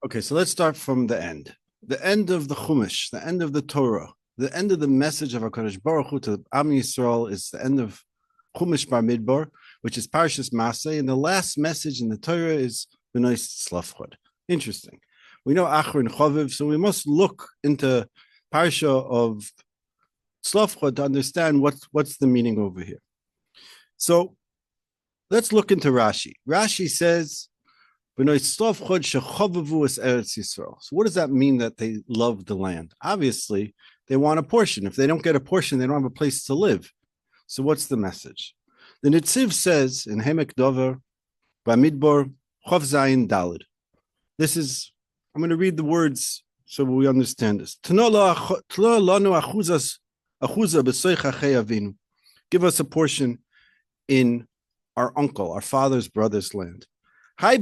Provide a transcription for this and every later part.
Okay, so let's start from the end. The end of the Chumash, the end of the Torah, the end of the message of HaKadosh Baruch Hu to Am Yisrael is the end of Chumash Bar Midbar, which is Parshas Masay, and the last message in the Torah is B'nos Tzlafchad. Interesting. We know Achron Choviv, so we must look into Parsha of Tzlafchad to understand what's the meaning over here. So let's look into Rashi. Rashi says, B'nos Tzlafchad shechovavu es Eretz Yisrael. So what does that mean that they love the land? Obviously, they want a portion. If they don't get a portion, they don't have a place to live. So what's the message? The Netziv says in Hemek Dover, Bamidbar, Chav Zayin Dalid. This is, I'm going to read the words so we understand this. Give us a portion in our uncle, our father's brother's land. Says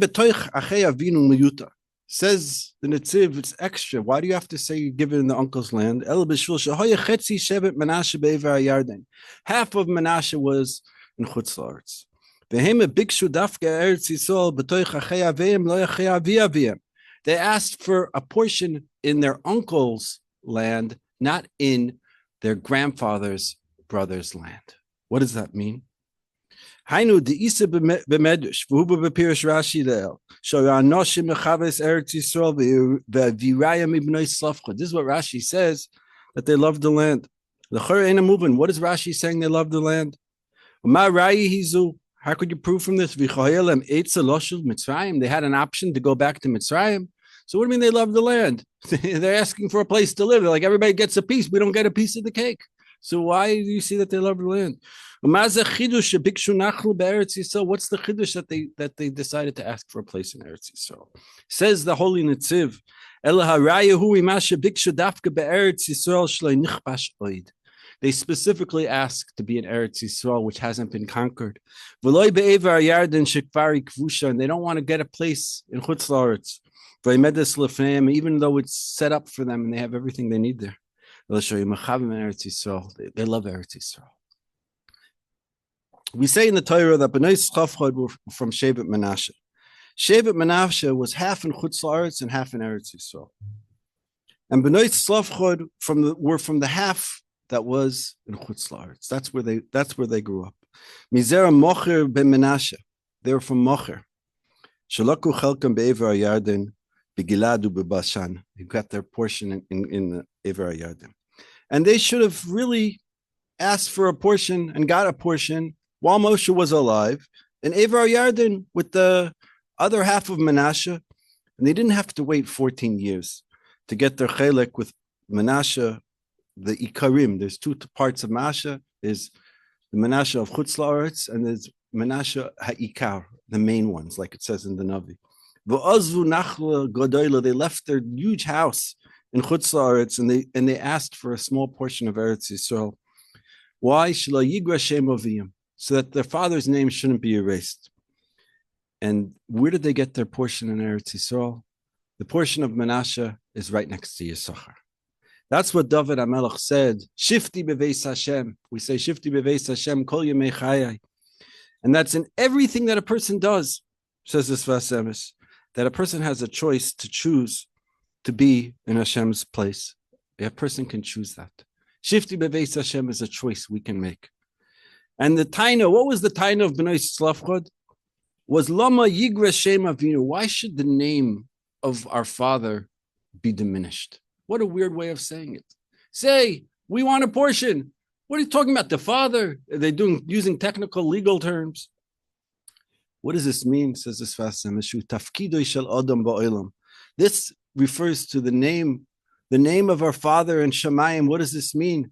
the Netziv, it's extra. Why do you have to say you give it in the uncle's land? Half of Menashe was in Chutz La'aretz. They asked for a portion in their uncle's land, not in their grandfather's brother's land. What does that mean? Hainu the Isa b'Midrash, v'hu b'Pirish Rashi le'el. Shoyanoshim mechaves Eretz Yisrael v'viraya mib'nos Tzlafchad. This is what Rashi says, that they love the land. L'chor ain't a moving. What is Rashi saying? They love the land. Ma rayi hizu. How could you prove from this? V'choyelem eitza loshul Mitzrayim. They had an option to go back to Mitzrayim. So what do you mean they love the land? They're asking for a place to live. They're like, everybody gets a piece. We don't get a piece of the cake. So why do you see that they love the land? What's the chiddush that they decided to ask for a place in Eretz Yisrael? Says the Holy Netziv, they specifically asked to be in Eretz Yisrael, which hasn't been conquered. And they don't want to get a place in Chutz La'aretz, even though it's set up for them and they have everything they need there. They love Eretz Yisrael. We say in the Torah that B'nos Tzlafchad were from Shevet Menashe. Shevet Menashe was half in Chutz La'aretz and half in Eretz Yisrael. And B'nos Tzlafchad were from the half that was in Chutz La'aretz. That's where they grew up. Mizera Mocher ben Menashe. They were from Mocher. Shalaku Chelkam be'Ever HaYarden beGilad u'beBashan. They got their portion in the Ever HaYarden. And they should have really asked for a portion and got a portion while Moshe was alive, and Ever Yarden with the other half of Menashe, and they didn't have to wait 14 years to get their chelek with Menashe, the Ikarim. There's two parts of Menashe. There's the Menashe of Chutz La'aretz, and there's Menashe HaIkar, the main ones, like it says in the Navi. V'ozvu nachla godoila, they left their huge house in Chutz La'aretz, and they asked for a small portion of Eretz Yisrael. Why? Shelo yigra shem aviyim, so that their father's name shouldn't be erased. And where did they get their portion in Eretz Yisrael? The portion of Menashe is right next to Yisachar. That's what David HaMelech said, Shifti beveis Hashem. We say, Shifti beveis Hashem, kol yemei chayai. And that's in everything that a person does, says the Sfas Emes, that a person has a choice to choose to be in Hashem's place. A person can choose that. Shifti beveis Hashem is a choice we can make. And the taina, what was the taina of B'nos Tzlafchad? Was Lama Yigra Shem Avinu. Why should the name of our father be diminished? What a weird way of saying it. Say, we want a portion. What are you talking about? The father? Are they using technical legal terms? What does this mean? Says this Sfas Emes. Tafkidoi shel Adam ba'olam. This refers to the name of our father in Shemayim. What does this mean?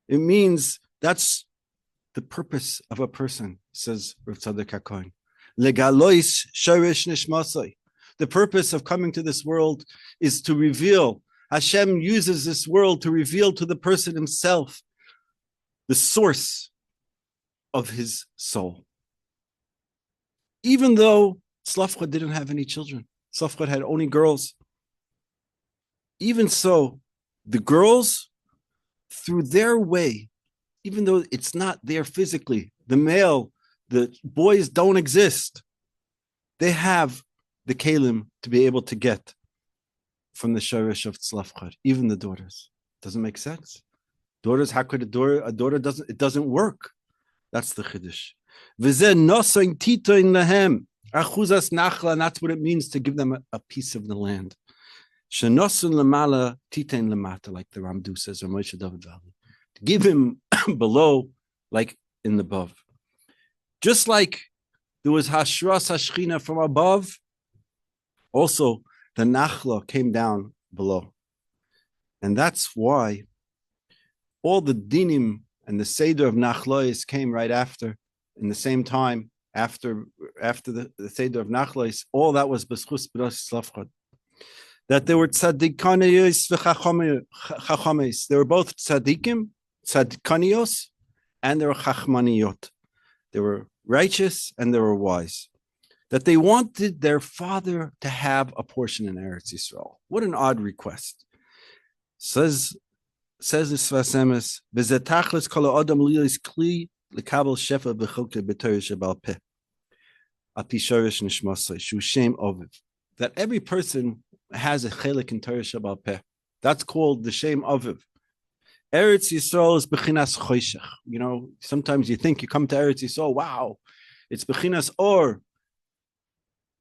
It means that's the purpose of a person, says Pri Tzadik HaKohen. Legalois shorish nishmasai. The purpose of coming to this world is to reveal. Hashem uses this world to reveal to the person himself the source of his soul. Even though Tzlafchad didn't have any children, Tzlafchad had only girls. Even so, the girls, through their way, even though it's not there physically, the boys don't exist. They have the kalim to be able to get from the shorish of tzlafchad, even the daughters. Doesn't make sense. Daughters, how could a daughter doesn't, it doesn't work. That's the chiddush. V'zeh nosoin titoin lehem, achuzas nachla, and that's what it means to give them a piece of the land. Shenosun lemala titein lemata, like the Ramdu says, or Moshe David Valley. To give him below, like in the above. Just like there was hashras hashchina from above, also the nachla came down below. And that's why all the dinim and the seder of nachlois came right after, in the same time, after the seder of nachlois. All that was b'schus B'nos Tzlafchad. That they were tzadikaniyos v'chachames. They were both tzadikim, tzadikanios, and they were chachmaniyot. They were righteous and they were wise. That they wanted their father to have a portion in Eretz Yisrael. What an odd request. Says the Sfas Emes, "V'zetachlis kol adam li'is kli lekabel shefa b'chokle b'Torah shebal peh api shorish nishmasai shu shem oviv." That every person has a chelik in Torah shebal peh. That's called the shem oviv. Eretz Yisrael is bechinas choshech. You know, sometimes you think you come to Eretz Yisrael, wow, it's bechinas or.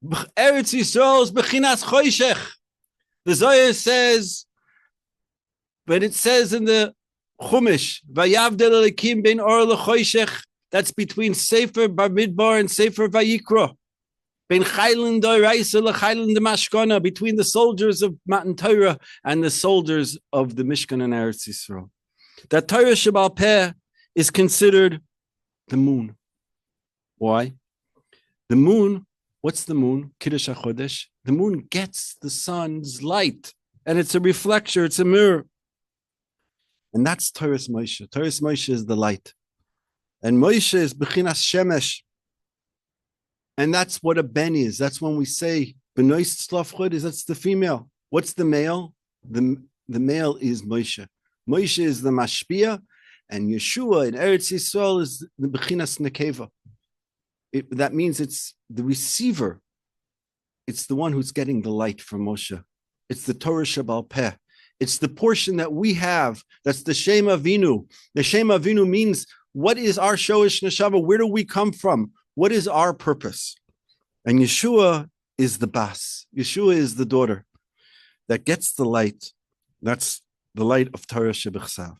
Eretz Yisrael is bechinas choshech. The Zohar says, but it says in the Chumash, Vayavdel Elikim ben or lechoshech, that's between Sefer Bamidbar and Sefer Vayikra. Ben Chaylin Doiraisa lechaylin de Mashkana, between the soldiers of Matan Torah and the soldiers of the Mishkan and Eretz Yisrael. That Torah Shebal Peh is considered the moon. Why? The moon, what's the moon? Kiddush HaChodesh. The moon gets the sun's light, and it's a reflector, it's a mirror. And that's Torah's Moshe. Torah's Moshe is the light. And Moshe is Bechinas Shemesh. And that's what a ben is. That's when we say B'nos Tzlafchad is, that's the female. What's the male? The male is Moshe. Moshe is the mashpia, and Yeshua in Eretz Yisrael is the Bechinas Nekeva. That means it's the receiver. It's the one who's getting the light from Moshe. It's the Torah Shebal Peh. It's the portion that we have. That's the Shem Avinu. The Shem Avinu means, what is our Shoish Neshama? Where do we come from? What is our purpose? And Yeshua is the bas. Yeshua is the daughter that gets the light. That's the light of Torah Shebechsav.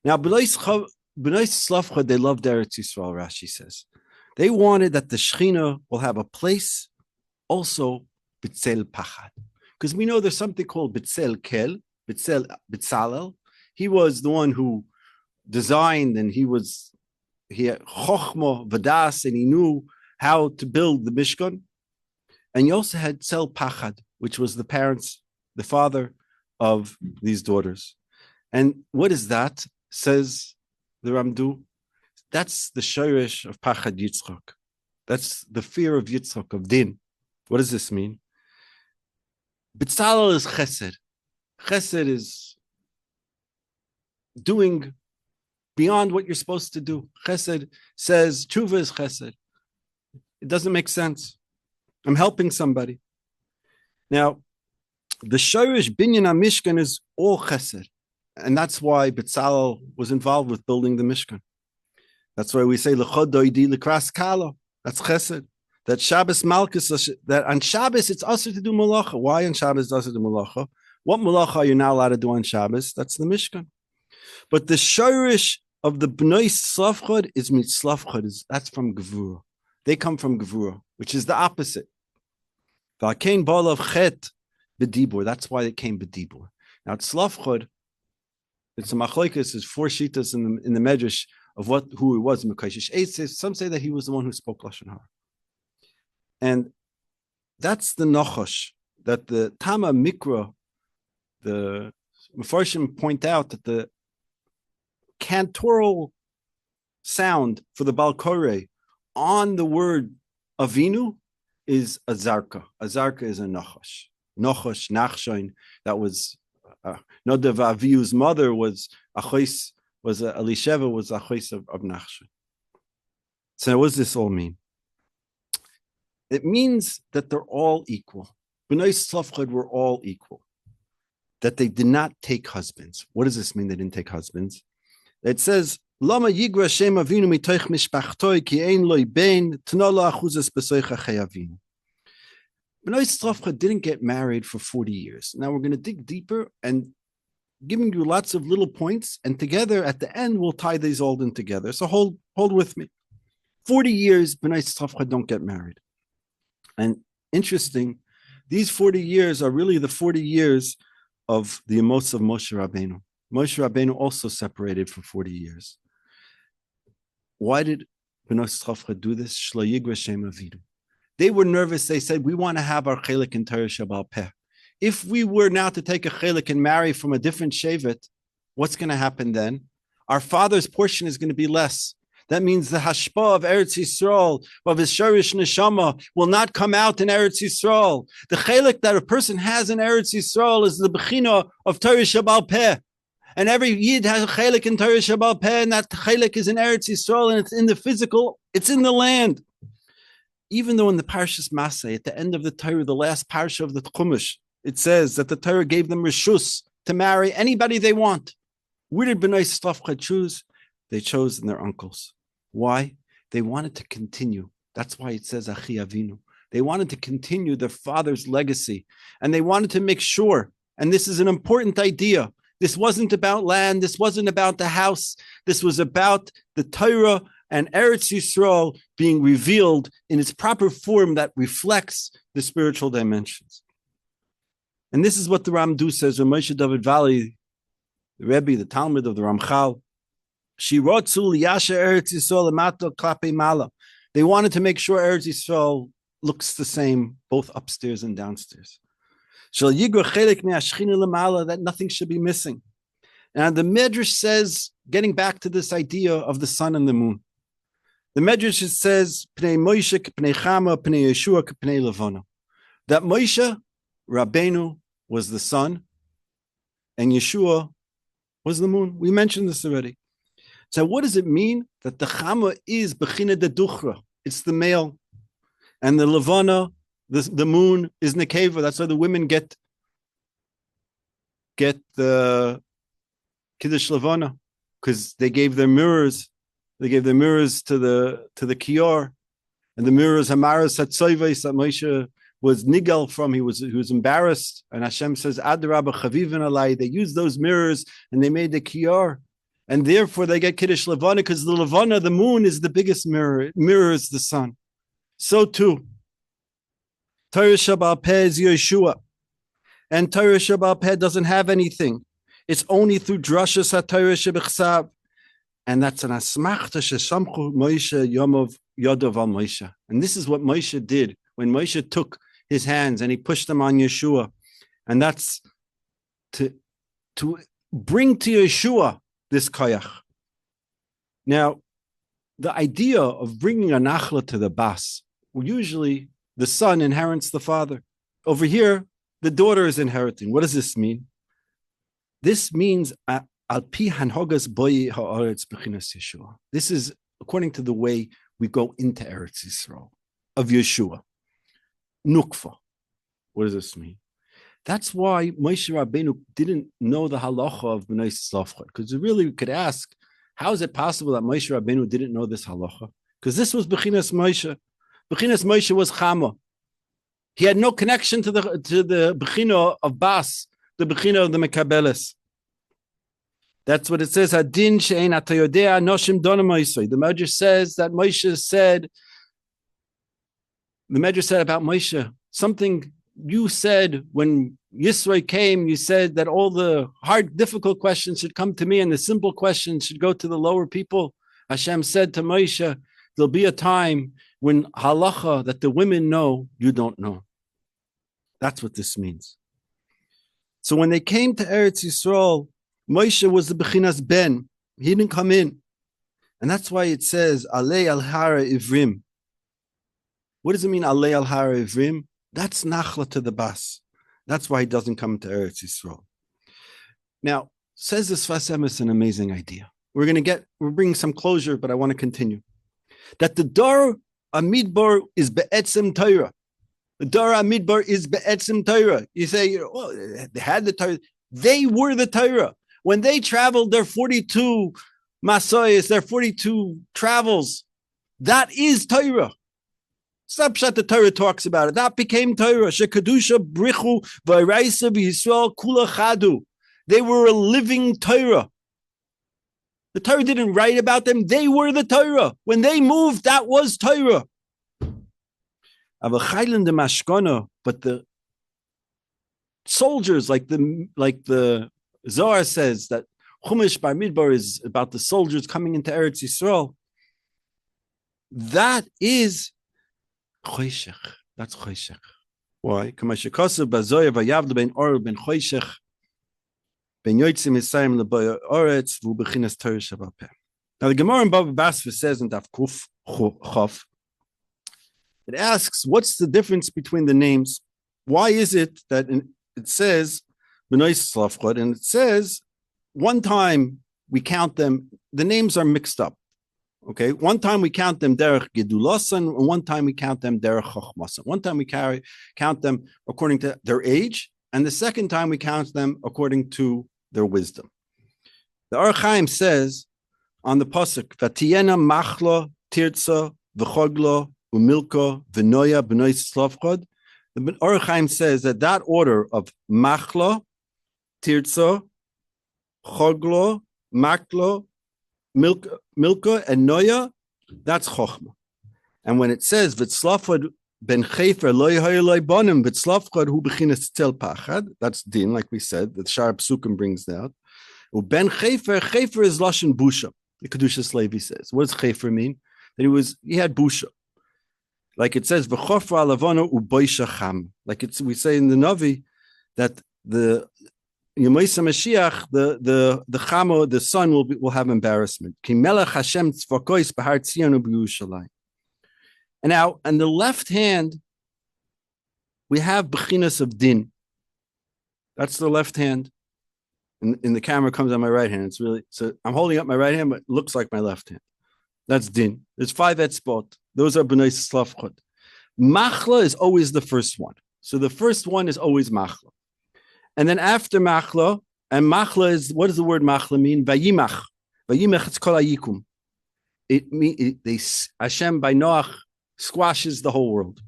Now, B'nos Tzlafchad, they loved Eretz Yisrael, Rashi says. They wanted that the Shechina will have a place also B'tzel Pachad. Because we know there's something called B'tzel Kel, B'tzalel. He was the one who designed, and he had Chochma, Vadas, and he knew how to build the Mishkan. And you also had Tzel Pachad, which was the parents, the father of these daughters. And what is that? Says the Ramdu. That's the Shorish of Pachad Yitzchak. That's the fear of Yitzchak, of Din. What does this mean? B'tzalel is chesed. Chesed is doing beyond what you're supposed to do. Chesed says, tshuva is chesed. It doesn't make sense. I'm helping somebody. Now, the Shorish Binyan HaMishkan is all chesed. And that's why B'tzalel was involved with building the Mishkan. That's why we say, L'chod doidi l'kras kala. That's chesed. That Shabbos Malchus, that on Shabbos it's usher to do malacha. Why on Shabbos it's usher to do malacha? What malacha are you not allowed to do on Shabbos? That's the Mishkan. But the shorish of the B'nos Tzlafchad is mitzlafchad. That's from Gevura. They come from Gevura, which is the opposite. V'akein ba'alav chet b'dibur. That's why it came b'dibur. Now Tzlafchad, it's a machlokes. There's 4 shitas in the Midrash of who he was. Some say that he was the one who spoke lashon hara. And that's the Nachash, that the Tama Mikra, the Mefarshim point out that the cantoral sound for the Balkore on the word Avinu is a Zarka. A Zarka is a Nachash. Nachash, Nachshain, that was Nadav Avihu's mother was Elisheva was Achos of Nachshain. So what does this all mean? It means that they're all equal. B'nos Tzlafchad were all equal. that they did not take husbands. What does this mean they didn't take husbands? It says, Lama yigra Shem Avinu mitoich mishpachtoi ki ein loi bein tno lo achuzas besoich achei Avinu. B'nos Tzlafchad didn't get married for 40 years. Now we're going to dig deeper and giving you lots of little points, and together at the end we'll tie these all in together. So hold with me. 40 years B'nos Tzlafchad don't get married. And interesting, these 40 years are really the 40 years of the emos of Moshe Rabbeinu. Moshe Rabbeinu also separated for 40 years. Why did B'nos Tzlafchad do this? Shlo yigra Shem Avinu. They were nervous. They said, we want to have our chelik in Torah Shabbat Peh. If we were now to take a chelik and marry from a different shevet, what's going to happen then? Our father's portion is going to be less. That means the hashpah of Eretz Yisrael, of his sharish neshama, will not come out in Eretz Yisrael. The chelik that a person has in Eretz Yisrael is the bechina of Torah Shabbat Peh. And every Yid has a chelik in Torah Shabbat Peh, and that chelik is in Eretz Yisrael, and it's in the physical, it's in the land. Even though in the Parshas Masay, at the end of the Torah, the last Parsha of the Chumash, it says that the Torah gave them reshus to marry anybody they want. Where did B'nos Tzlafchad choose? They chose in their uncles. Why? They wanted to continue. That's why it says Achi Avinu. They wanted to continue their father's legacy, and they wanted to make sure, and this is an important idea, this wasn't about land, this wasn't about the house, this was about the Torah and Eretz Yisrael being revealed in its proper form that reflects the spiritual dimensions. And this is what the Ramdu says, when Moshe David Valley, the Rebbe, the Talmud of the Ramchal, Shirotzu liyasha Eretz Yisrael lemato klape mala. They wanted to make sure Eretz Yisrael looks the same, both upstairs and downstairs. Shal yigra chelik me'ashchina lemala, that nothing should be missing. And the Midrash says, getting back to this idea of the sun and the moon, the Midrash says, Pnei Moshe k'pnei Chama, Pnei Yeshua k'pnei Levana. That Moshe Rabbeinu was the sun, and Yeshua was the moon. We mentioned this already. So what does it mean? That the Chama is Bechina de Duchra. It's the male. And the Levana, the moon, is Nekeva. That's why the women get the Kiddush Levana, because they gave their mirrors. They gave their mirrors to the Kior. And the mirrors, Hamaras Hatzoives, that Moshe was nigal from. He was embarrassed. And Hashem says, Adarabba Chavivin Alai. They used those mirrors and they made the Kior. And therefore they get Kiddush Levana, because the Levana, the moon, is the biggest mirror. It mirrors the sun. So too, Torah Shabbat Peh is Yeshua. And Torah Shabbat Peh doesn't have anything. It's only through Drashas HaTorah Shebechsav. And that's an asmachta shesamchu Moshe Yomov Yodov al Moshe. And this is what Moshe did when Moshe took his hands and he pushed them on Yeshua. And that's to bring to Yeshua this koyach. Now, the idea of bringing a nachla to the bas, well, usually the son inherits the father. Over here, the daughter is inheriting. What does this mean? This means al pi hanhogas boy haaretz bechinas Yeshua. This is according to the way we go into Eretz Yisrael of Yeshua. Nukva. What does this mean? That's why Moshe Rabbeinu didn't know the halacha of B'nos Tzlafchad, because really we could ask, how is it possible that Moshe Rabbeinu didn't know this halacha? Because this was Bechinas Moshe. Bechinas Moshe was Chama. He had no connection to the Bechina of Bas, the Bechina of the Mekabeles. That's what it says. Hadin she'ein ata yodea noshim dona Moshe. The Midrash says that Moshe said. The Midrash said about Moshe something you said when Yisro came. You said that all the hard, difficult questions should come to me, and the simple questions should go to the lower people. Hashem said to Moshe, "There'll be a time when halacha that the women know, you don't know." That's what this means. So when they came to Eretz Yisrael, Moshe was the Bechinas Ben. He didn't come in. And that's why it says, Alei al Hara Ivrim. What does it mean, Alei al Hara Ivrim? That's Nachla to the Bas. That's why he doesn't come to Eretz Yisrael. Now, says the Sfas Emes an amazing idea. We're bringing some closure, but I want to continue. That the Dor Amidbar is Be'etzim Torah. The Dor Amidbar is Be'etzim Torah. You say, well, they had the Torah. They were the Torah. When they traveled their 42 Masayas, their 42 travels, that is Torah. Snapshot the Torah talks about it. That became Torah. Shekadusha brichu v'iraisa v'Yisrael kula chadu. They were a living Torah. The Torah didn't write about them. They were the Torah. When they moved, that was Torah. But the soldiers, like the Zohar says, that Chumash Bar Midbar is about the soldiers coming into Eretz Yisrael. That is choshech. That's choshech. Why? Now the Gemara in Bava Basra says in Daf Kuf Chof, it asks, what's the difference between the names? Why is it that it says B'nos Tzlafchad and it says one time we count them, the names are mixed up. Okay, one time we count them derech gedulasan, and one time we count them derech chochmasan. One time we count them according to their age, and the second time we count them according to their wisdom. The Or Chaim says on the pasuk, "Vatiyena machla tirtza v'chogla umilka v'noya b'nos tzlafchad." The Or Chaim says that order of machla, tirtza, chogla, makla, Milka and Noya, that's Chochmah. And when it says V'tzlafchad ben Chefer lo yehayolai bonim V'tzlafchad hu b'chinas tel pachad, that's din, like we said, the Shar Psukim brings that. Ben Chefer is Lashon Busha, the Kedushas Levi says. What does Chefer mean? That he had Busha. Like it says V'chofra alavano u'boisha cham. Like we say in the Navi that the Yemaisa Mashiach, the Chamo, the son will have embarrassment. Ki melech Hashem tzvakois b'har Tzion u'b'Yerushalmi. And now, on the left hand, we have Bechinas of Din. That's the left hand. And the camera comes on my right hand. It's really, so I'm holding up my right hand, but it looks like my left hand. That's Din. There's 5 etzbot. Those are B'nos Tzlafchad. Machla is always the first one. So the first one is always Machla. And then after Machla, and Machla is, what does the word Machla mean? Vayimach. Vayimach, it's called Ayikum. Hashem by Noach squashes the whole world.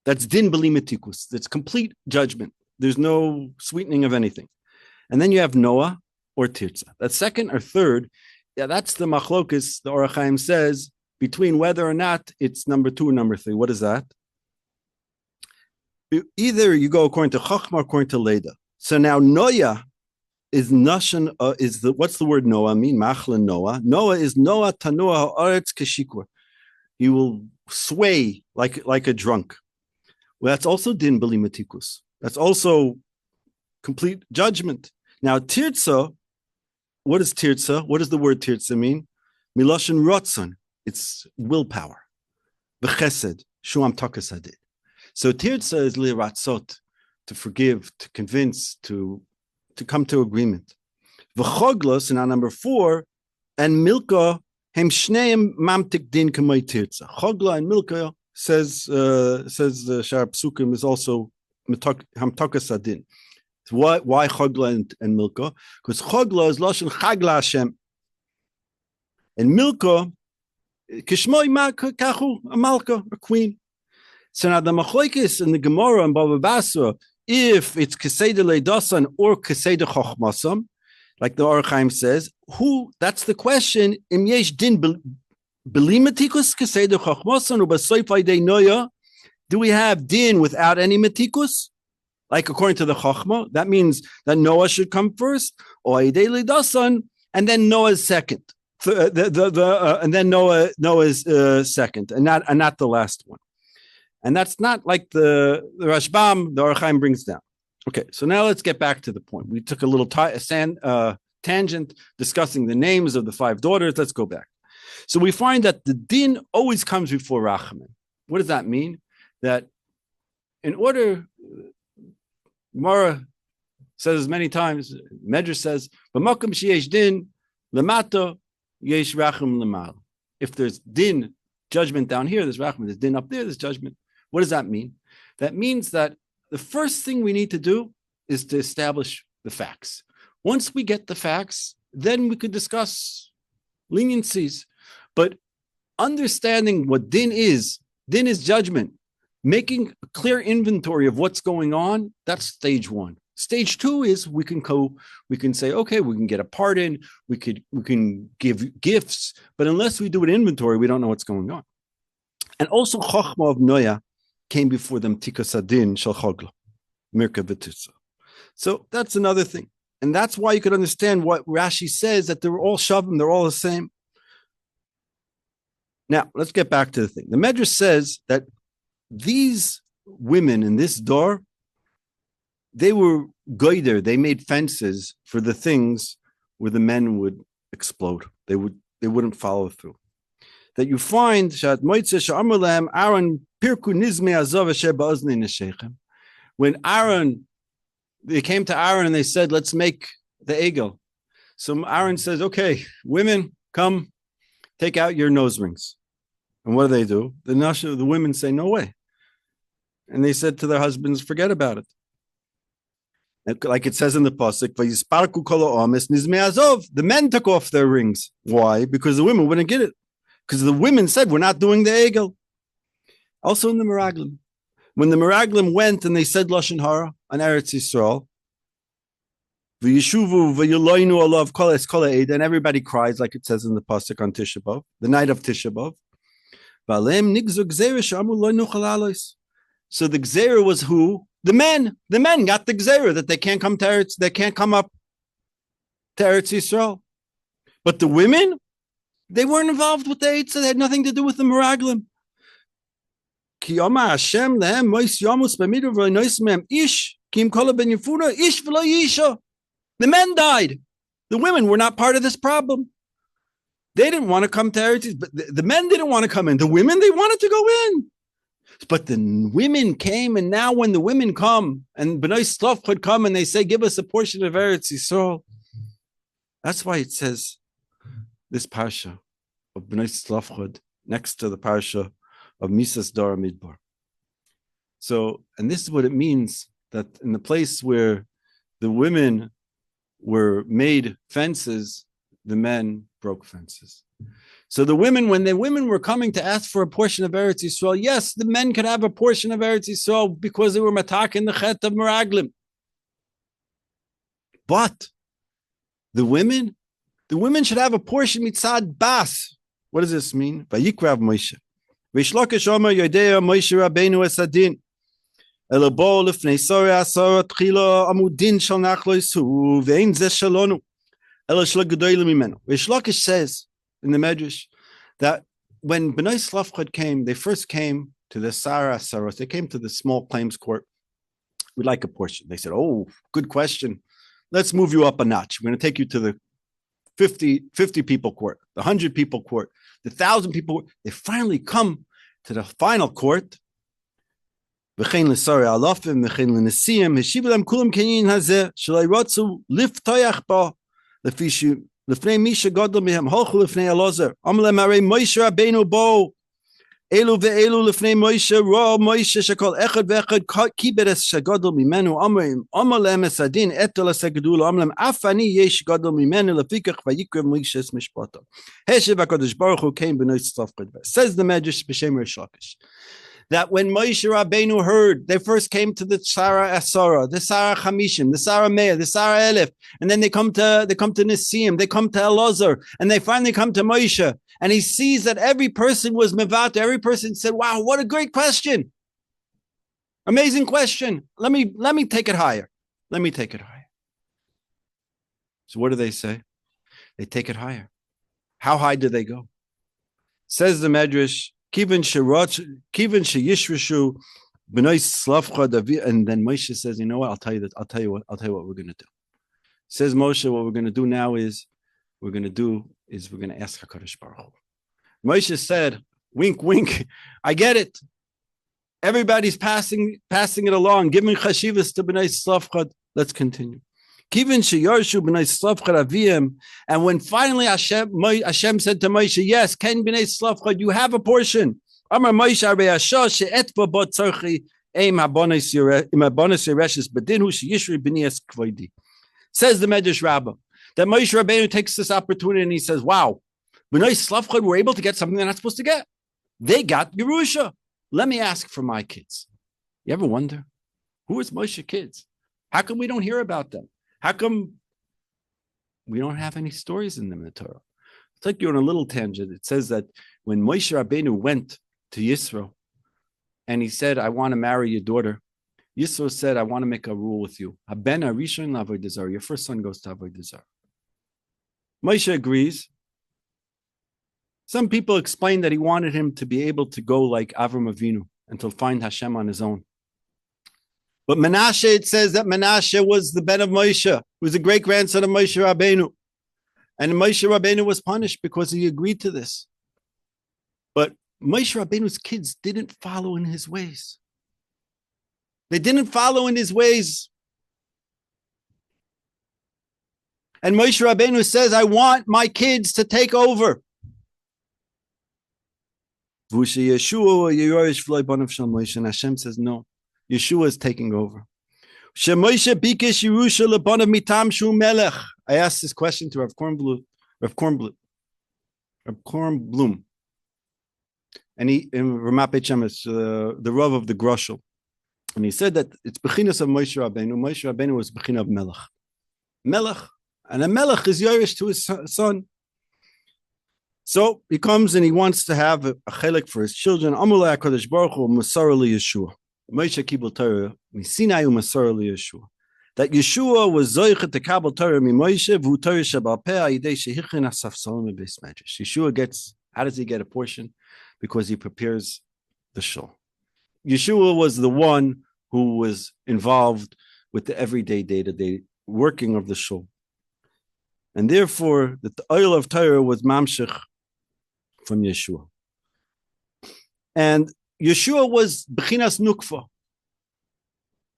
That's Din B'li Metikus. That's complete judgment. There's no sweetening of anything. And then you have Noah or Tirza. That's second or third. Yeah, that's the Machlokus, the Or Chaim says, between whether or not it's number 2 or number 3. What is that? Either you go according to Chachma or according to Leda. So now Noah is Nashon, what's the word Noah mean? Machla Noah. Noah is Noah Tanua Haaretz Keshikur. He will sway like a drunk. Well, that's also Din B'li Metikus. That's also complete judgment. Now Tirza, what is Tirza? What does the word Tirza mean? Miloshin Rotzon. It's willpower. V'chesed Shuam Takasadid. So Tirza is liratzot, to forgive, to convince, to come to agreement. V'choglos, and on number 4, and Milka, hem shneim mamtik din kamay Tirza. Chogla and Milka says the Shar Psukim is also hamtakas adin. So why Chogla and Milka? Because Chogla is lashon Chagla Hashem, and Milka kishmoi kachu a malka, a queen. So now the machlokes in the Gemara and Bava Basra, if it's Keseda Leidasan or Keseda Chochmasam, like the Or Chaim says, that's the question. Im yesh din belimatikus Keseda Chochmasam or basoifai de noya? Do we have din without any matikus? Like according to the Chochma, that means that Noah should come first, or Aidei Leidasan, and then Noah's second. And then Noah's second, and not the last one. And that's not like the Rashbam, the Or Chaim brings down. Okay, so now let's get back to the point. We took a little tangent discussing the names of the 5 daughters. Let's go back. So we find that the din always comes before Rachamim. What does that mean? That in order, Gemara says many times, Midrash says, "B'makom sheyesh din lemata yesh rachum lemal." If there's din, judgment down here, there's rachum. There's din up there, there's judgment. What does that mean? That means that the first thing we need to do is to establish the facts. Once we get the facts, then we could discuss leniencies. But understanding what din is judgment. Making a clear inventory of what's going on, that's stage one. Stage two is we can say, okay, we can get a pardon, we can give gifts, but unless we do an inventory, we don't know what's going on. And also Chochma of Noah came before them, Tikas Adin Shel Chogla, Mirka V'Titza. So that's another thing. And that's why you could understand what Rashi says, that they're all shavim, they're all the same. Now, let's get back to the thing. The Midrash says that these women in this door, they were goider, they made fences for the things where the men would explode. They wouldn't follow through. That you find Aaron Pirku Nizme Azov Asher Ba'ozni Neshechem. When they came to Aaron and they said, let's make the egel. So Aaron says, okay, women, come, take out your nose rings. And what do? The women say, no way. And they said to their husbands, forget about it. Like it says in the pasuk, the men took off their rings. Why? Because the women wouldn't get it. Because the women said, we're not doing the egel. Also in the Meraglim. When the Meraglim went and they said Lashon Hara on Eretz Yisrael, and everybody cries, like it says in the pasuk on Tisha B'Av, the night of Tisha B'Av. So the gzera was who? The men. The men got the gzera that they can't come to Eretz, they can't come up to Eretz Yisrael. But the women, they weren't involved with the Eitzah. They had nothing to do with the Meraglim. The men died. The women were not part of this problem. They didn't want to come to Eretz, but the men didn't want to come in. The women, they wanted to go in. But the women came, and now when the women come, and B'nos Tzlafchad come, and they say, give us a portion of Eretz Yisrael, that's why it says this Parsha of B'nos Tzlafchad next to the Parsha of Misas Dara Midbar. So, and this is what it means, that in the place where the women were made fences, the men broke fences. So the women, when the women were coming to ask for a portion of Eretz Yisrael, yes, the men could have a portion of Eretz Yisrael because they were matak in the chet of Meraglim. But the women should have a portion mitzad bas. What does this mean? Vayikrav Moshe. V'shlokesh omer yodea Moshe Rabbeinu esadin. Elabo lefnei sorah asara tchila amudin shal nachlo yisu ve'ein zeh shalonu. Ela shlo gedolim mimenu. V'shlokesh says in the Midrash that when B'nos Tzlafchad came, they first came to the Sarah Saros. They came to the small claims court. We'd like a portion. They said, oh, good question. Let's move you up a notch. We're going to take you to the 50 people court, the 100 people court, the 1,000 people. They finally come to the final court. V'chein l'sarei alafim, v'chein l'nesiyim, heshiv lem kulam kenyin hazeh, shalai rotzu liftoyach ba, lefishu Lefnei Misha Gadol Mihem Holchu Lefnei Elazar Amalem Arei Moshe Rabbeinu Bo Elu ve'elu Lefnei Moshe Ra Moshe Shekol Echad ve'echad Kiberes Shagadol Mimenu Amrim Amalem Esadin Etel Asegedul Amalem Afani Yesh Gadol Mimenu Lefikach Vayikrev Moshe Es Mishpata Heshev HaKadosh Baruch Hu came B'nos Tzlafchad. Says the Midrash B'Shem Reish Lakish that when Moshe Rabbeinu heard, they first came to the Sarah Asara, the Sarah Chamishim, the Sarah Meir, the Sarah Elif, and then they come to Nisim, they come to Elazar, and they finally come to Moshe, and he sees that every person was mevat. Every person said, "Wow, what a great question! Amazing question. Let me take it higher. Let me take it higher." So what do they say? They take it higher. How high do they go? Says the Midrash. Kiven sheyishrishu B'nos Tzlafchad, and then Moshe says, "You know what? I'll tell you what we're going to do." Says Moshe, "What we're going to do now is we're going to ask HaKadosh Baruch Hu." Moshe said, "Wink, wink. I get it. Everybody's passing it along, giving chashivas to B'nos Tzlafchad. Let's continue." Kiven sheyarshu B'nos Tzlafchad aviyim, and when finally Hashem said to Moshe, "Yes, Ken B'nos Tzlafchad, you have a portion." Amar Moshe Arei Asher she'etva bo tzarchi im habonos yereshes bedinhu sheyishri b'nias kvoidi. Says the Midrash Rabbah, that Moshe Rabbeinu takes this opportunity and he says, wow, B'nos Tzlafchad were able to get something they're not supposed to get. They got Yerusha. Let me ask for my kids. You ever wonder, who is Moshe's kids? How come we don't hear about them? How come we don't have any stories in them in the Torah? It's like you're on a little tangent. It says that when Moshe Rabbeinu went to Yisro and he said, I want to marry your daughter, Yisro said, I want to make a rule with you. Your first son goes to Avodah Zarah. Moshe agrees. Some people explain that he wanted him to be able to go like Avram Avinu and to find Hashem on his own. But Menashe, it says that Menashe was the ben of Moshe, who was the great-grandson of Moshe Rabbeinu. And Moshe Rabbeinu was punished because he agreed to this. But Moshe Rabbeinu's kids didn't follow in his ways. They didn't follow in his ways. And Moshe Rabbeinu says, I want my kids to take over. And Hashem says, no, Yeshua is taking over. I asked this question to Rav Kornblum, and he in Ramat Beit Shemesh, the Rav of the Groshel, and he said that it's bechinas of Moshe Rabbeinu. Moshe Rabbeinu was bechin of Melech, and a Melech is Yerush to his son. So he comes and he wants to have a chelik for his children. Amulei HaKadosh Baruch Hu Masar li Yeshua. Moshe kibul Torah miSinai uMasar li Yeshua. That Yeshua was zoichet to kabel Torah mi Moshe v'hu Torah shebal peh ayidei shehichin asafsalim beis Midrash. Yeshua gets, how does he get a portion? Because he prepares the shul. Yeshua was the one who was involved with the everyday, day-to-day working of the shul. And therefore, the oil of Torah was mamshech from Yeshua. And Yeshua was Bechinas Nukva.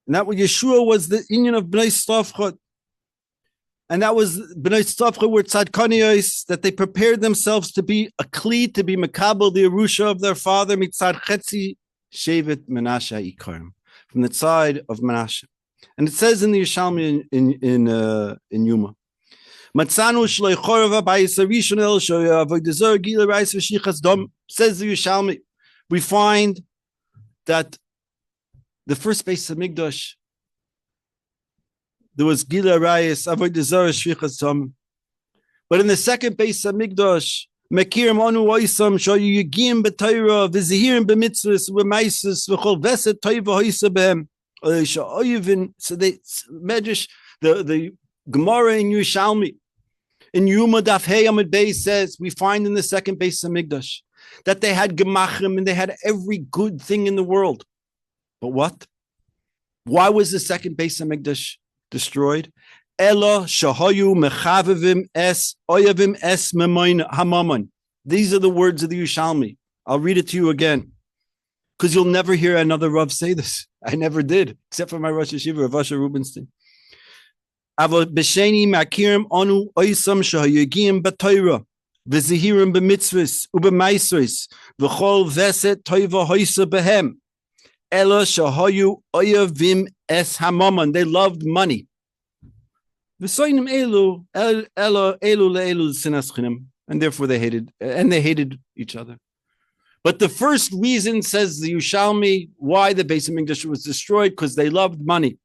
And that was Yeshua was the union of B'nos Tzlafchad. And that was B'nos Tzlafchad were tzadkaniyos, that they prepared themselves to be a kli, to be makabel, the Yerusha of their father, mitzad chetzi shevet Menashe ikarim, from the side of Menashe. And it says in the Yerushalmi in Yuma, Matzanu shloi chorava b'ayis harishon el avodah zarah gila reis v'shichas dom. Says the Yerushalmi, we find that the first base of Midrash, there was gila reis avodah zarah shvichas dom. But in the second base of Midrash, mekirim onu oisam shoyu yigim b'Torah v'zihirim b'mitzvos v'maisos v'chol veset toiva hoisa b'hem. So they Midrash, the Gemara in Yerushalmi, in Yuma Daf Hey Amud Beis says, we find in the second base of Midrash that they had gemachim and they had every good thing in the world. But what? Why was the second base of Midrash destroyed? Ela shahayu mechavivim es oyavim es hamaman. These are the words of the Yerushalmi. I'll read it to you again, because you'll never hear another Rav say this. I never did, except for my Rosh Yeshiva, Rav Asher Rubinstein. Avo b'sheni makirim onu oisam shahayigim b'Torah v'zihirim b'mitzvos u'b'maisros v'chol veset toiva hoisa b'hem ela shahayu oyavim es hamaman. They loved money. V'soinim elu ela elu le'elu sinas chinim, and therefore they hated each other. But the first reason, says the Yerushalmi, why the Beis Hamikdash was destroyed, because they loved money.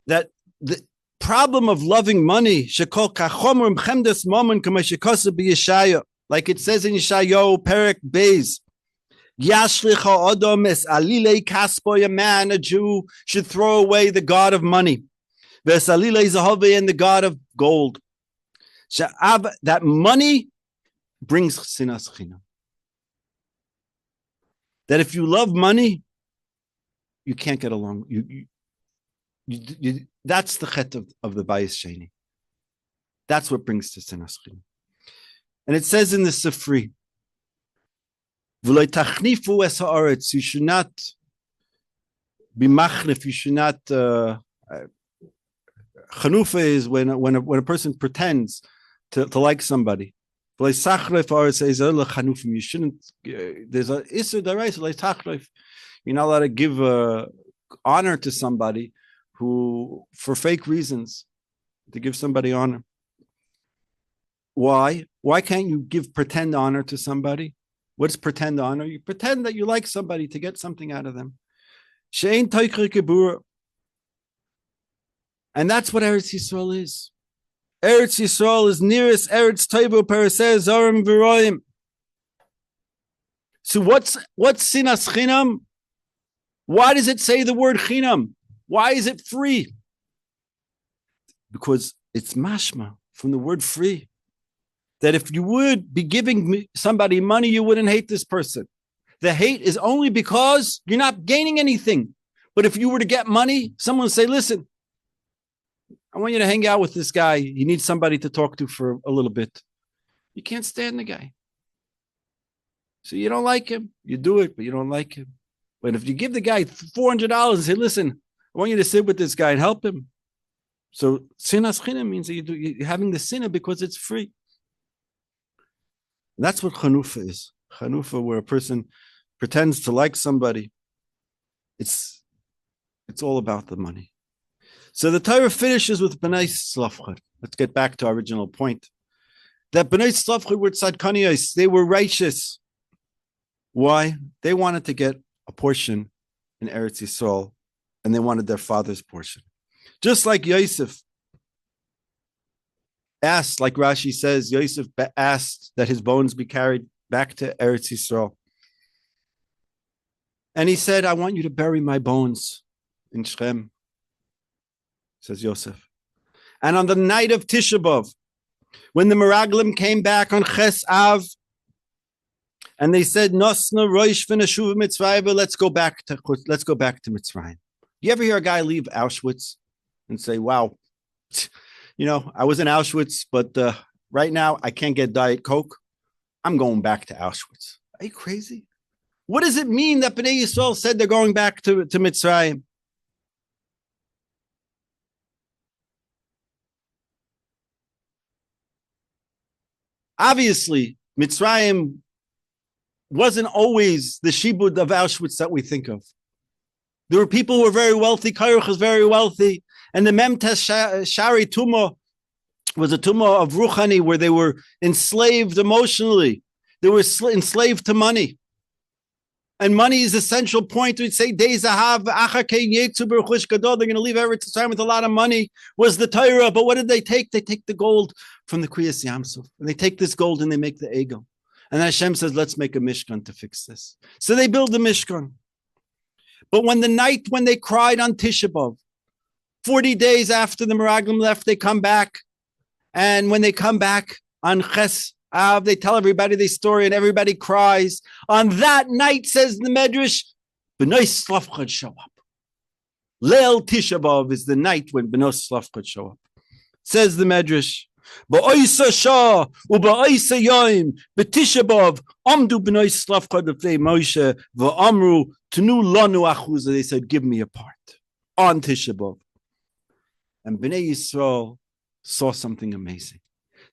That the problem of loving money, like it says in Yeshayahu, Perek Beis, a man, a Jew, should throw away the god of money, and the god of gold. That money brings sinas chinam. That if you love money, you can't get along. That's the chet of the bayis sheni. That's what brings to sinas chinam. And it says in the Sifri, v'lo tachnifu es haaretz. You should not be machnif. You should not. Chanufa is when a person pretends to like somebody. You shouldn't. There's a isur daraisa like tachlif. You're not allowed to give honor to somebody who, for fake reasons, to give somebody honor. Why? Why can't you give pretend honor to somebody? What's pretend honor? You pretend that you like somebody to get something out of them. And that's what Eretz Yisrael is. Eretz Yisrael is nearest Eretz Toivo Paraseh Zorim V'roim. So what's sinas chinam? Why does it say the word chinam? Why is it free? Because it's mashma from the word free. That if you would be giving somebody money, you wouldn't hate this person. The hate is only because you're not gaining anything. But if you were to get money, someone would say, listen, I want you to hang out with this guy. You need somebody to talk to for a little bit. You can't stand the guy. So you don't like him. You do it, but you don't like him. But if you give the guy $400 and say, listen, I want you to sit with this guy and help him. So sinas chinam means that you're having the sinah because it's free. That's what chanufa is. Chanufa, where a person pretends to like somebody. It's all about the money. So the Torah finishes with B'nos Tzlafchad. Let's get back to our original point. That B'nos Tzlafchad were tzadkaniyos. They were righteous. Why? They wanted to get a portion in Eretz Yisrael, and they wanted their father's portion. Just like Yosef asked, like Rashi says, Yosef asked that his bones be carried back to Eretz Yisrael. And he said, I want you to bury my bones in Shem, says Yosef. And on the night of Tisha B'Av, when the Meraglim came back on Ches Av, and they said, Nosna Roish v'Neshuv Mitzrayim, let's go back to Mitzrayim. You ever hear a guy leave Auschwitz and say, wow, I was in Auschwitz, but right now I can't get Diet Coke. I'm going back to Auschwitz. Are you crazy? What does it mean that Bnei Yisrael said they're going back to Mitzrayim? Obviously, Mitzrayim wasn't always the shibud of Auschwitz that we think of. There were people who were very wealthy. Kairuch was very wealthy. And the Memtes Shari Tumah was a Tumah of Ruchani, where they were enslaved emotionally. They were enslaved to money. And money is the central point. We'd say, they're going to leave Eretz Yisrael with a lot of money, was the Torah. But what did they take? They take the gold from the Kriyas Yamsuf. And they take this gold and they make the Egel. And Hashem says, let's make a Mishkan to fix this. So they build the Mishkan. But when they cried on Tisha B'Av, 40 days after the Meraglim left, they come back. And when they come back on Ches Av, they tell everybody the story and everybody cries. On that night, says the Midrash, B'nos Tzlafchad show up. Leil Tisha B'Av is the night when B'nos Tzlafchad show up. Says the Midrash, Ba'oisa Shah, Uba'oisa Yoim, B'Tisha B'Av, Amdu B'nos Tzlafchad B'fnei Moshe, V'amru, Tenu Lanu Achuza, they said, give me a part. On Tisha B'Av. And Bnei Yisrael saw something amazing.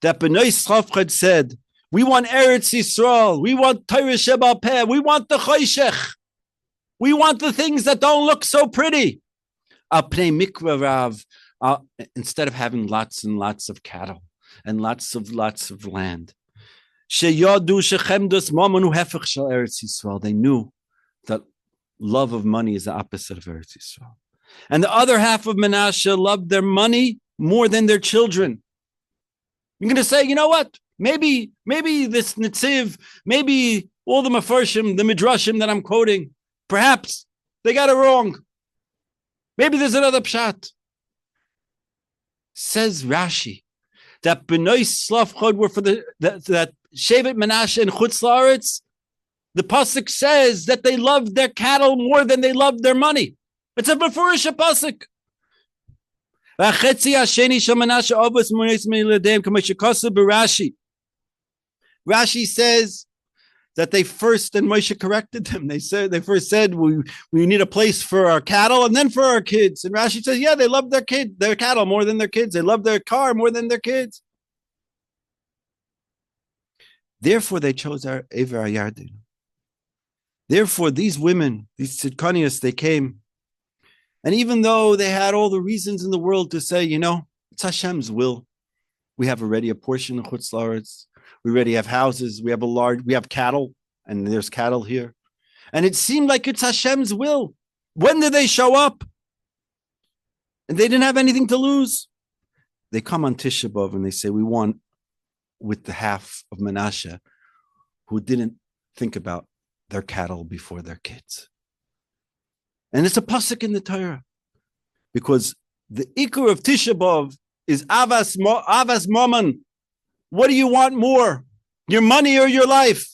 That B'nos Tzlafchad said, we want Eretz Yisrael, we want Torah Sheba'al Peh, we want the Choshech, we want the things that don't look so pretty. Al Pnei Mikra Rav, instead of having lots and lots of cattle and lots of land. Sheyadu Shechemdos Mamonu Hefech Shel Eretz Yisrael. They knew that love of money is the opposite of Eretz Yisrael. And the other half of Menashe loved their money more than their children. You're going to say, you know what? Maybe this Netziv, maybe all the Mefarshim, the Midrashim that I'm quoting, perhaps they got it wrong. Maybe there's another pshat. Says Rashi that B'nos Tzlafchad were for that Shevet Menashe and Chutz La'aretz. The pasuk says that they loved their cattle more than they loved their money. It's a Mefurish pasuk. Rashi says that they first, and Moshe corrected them. They first said we need a place for our cattle and then for our kids. And Rashi says, yeah, they love their cattle more than their kids. They love their car more than their kids. Therefore, they chose our Ever Yarden. Therefore, these women, these tzidkanias, they came And even though they had all the reasons in the world to say, it's Hashem's will. We have already a portion of Chutz La'aretz. We already have houses. We have cattle, and there's cattle here. And it seemed like it's Hashem's will. When did they show up? And they didn't have anything to lose. They come on Tisha B'Av and they say, we want with the half of Menashe who didn't think about their cattle before their kids. And it's a pasuk in the Torah, because the ikar of Tisha B'Av is avas mammon. What do you want more? Your money or your life?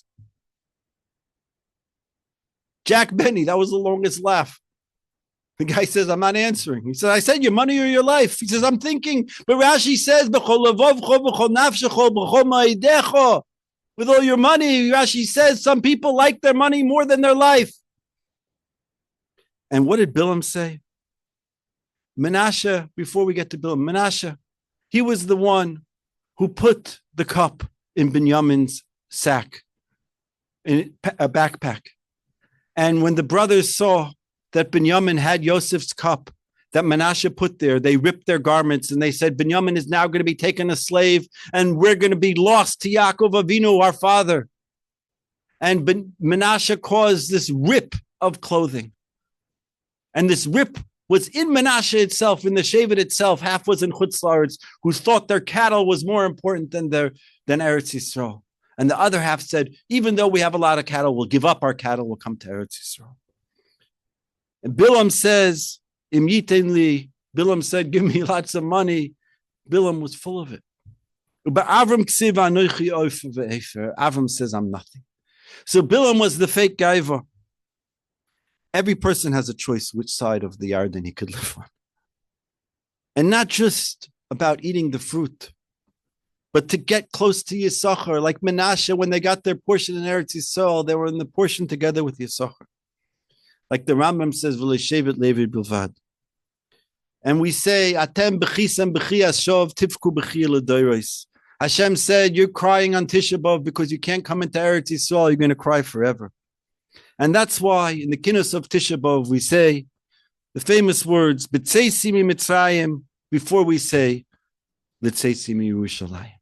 Jack Benny, that was the longest laugh. The guy says, I'm not answering. He says, I said your money or your life. He says, I'm thinking. But Rashi says, with all your money, Rashi says, some people like their money more than their life. And what did Bilam say? Menashe, before we get to Bilam, Menashe, he was the one who put the cup in Binyamin's sack, in a backpack. And when the brothers saw that Binyamin had Yosef's cup that Menashe put there, they ripped their garments and they said, Binyamin is now going to be taken a slave and we're going to be lost to Yaakov Avinu, our father. And Menashe caused this rip of clothing. And this rip was in Menashe itself, in the Shevet itself. Half was in Chutz La'aretz, who thought their cattle was more important than Eretz Yisrael. And the other half said, even though we have a lot of cattle, we'll give up our cattle, we'll come to Eretz Yisrael. And Bilam says, Im yiten li, Bilam said, give me lots of money. Bilam was full of it. But Avram says, I'm nothing. So Bilam was the fake gaiva. Every person has a choice which side of the Yarden he could live on. And not just about eating the fruit, but to get close to Yisachar, like Menashe, when they got their portion in Eretz Yisrael, they were in the portion together with Yisachar. Like the Rambam says, V'leishevet Levi bilvad. And we say, Atem b'chisam b'chiyas shov tifku b'chiyah l'doros. Hashem said, you're crying on Tisha B'Av because you can't come into Eretz Yisrael, you're going to cry forever. And that's why in the Kinnos of Tisha B'Av we say the famous words, B'tzeisi mi Mitzrayim, before we say, L'tzeisi mi Yerushalmi.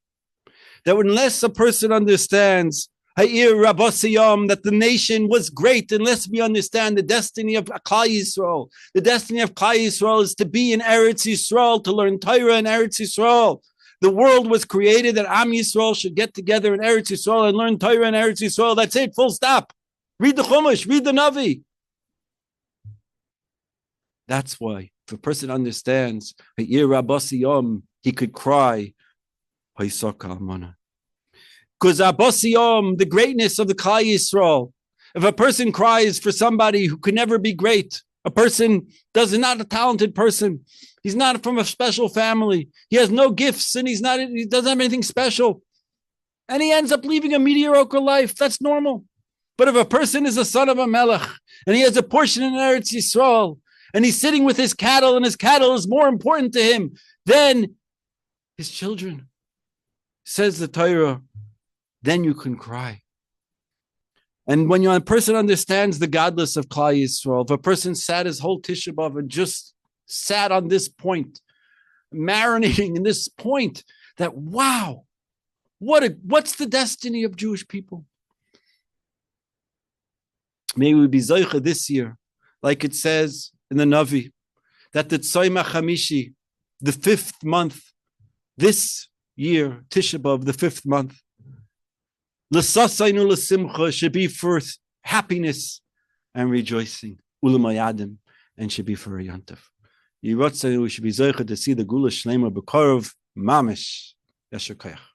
That unless a person understands Ha'ir Rabbosiyam, that the nation was great, unless we understand the destiny of Klal Yisrael. The destiny of Klal Yisrael is to be in Eretz Yisrael, to learn Torah in Eretz Yisrael. The world was created that Am Yisrael should get together in Eretz Yisrael and learn Torah in Eretz Yisrael. That's it, full stop. Read the Chumash, read the Navi. That's why, if a person understands Ha'ir Rabbosiyam, he could cry, Ha'isaka Amana. Because Abosiyom, the greatness of the Klal Yisrael, if a person cries for somebody who could never be great, a person is not a talented person, he's not from a special family, he has no gifts, and he doesn't have anything special, and he ends up leading a mediocre life, that's normal. But if a person is a son of a melech, and he has a portion in Eretz Yisrael, and he's sitting with his cattle, and his cattle is more important to him than his children, says the Torah, then you can cry. And when a person understands the godless of Klal Yisrael, if a person sat his whole Tisha B'Av and just sat on this point, marinating in this point, that wow, what's the destiny of Jewish people? May we be Zoicha this year, like it says in the Navi, that the Tzayma Chamishi, the 5th month, this year, Tisha B'Av, the 5th month, L'sasaynu l'simcha should be for happiness and rejoicing. Ulamayadim, and should be for a yontif. Yiratzaynu, we should be zoicha to see the Gula Shlema B'Korov Mamish. Yasher Koyach.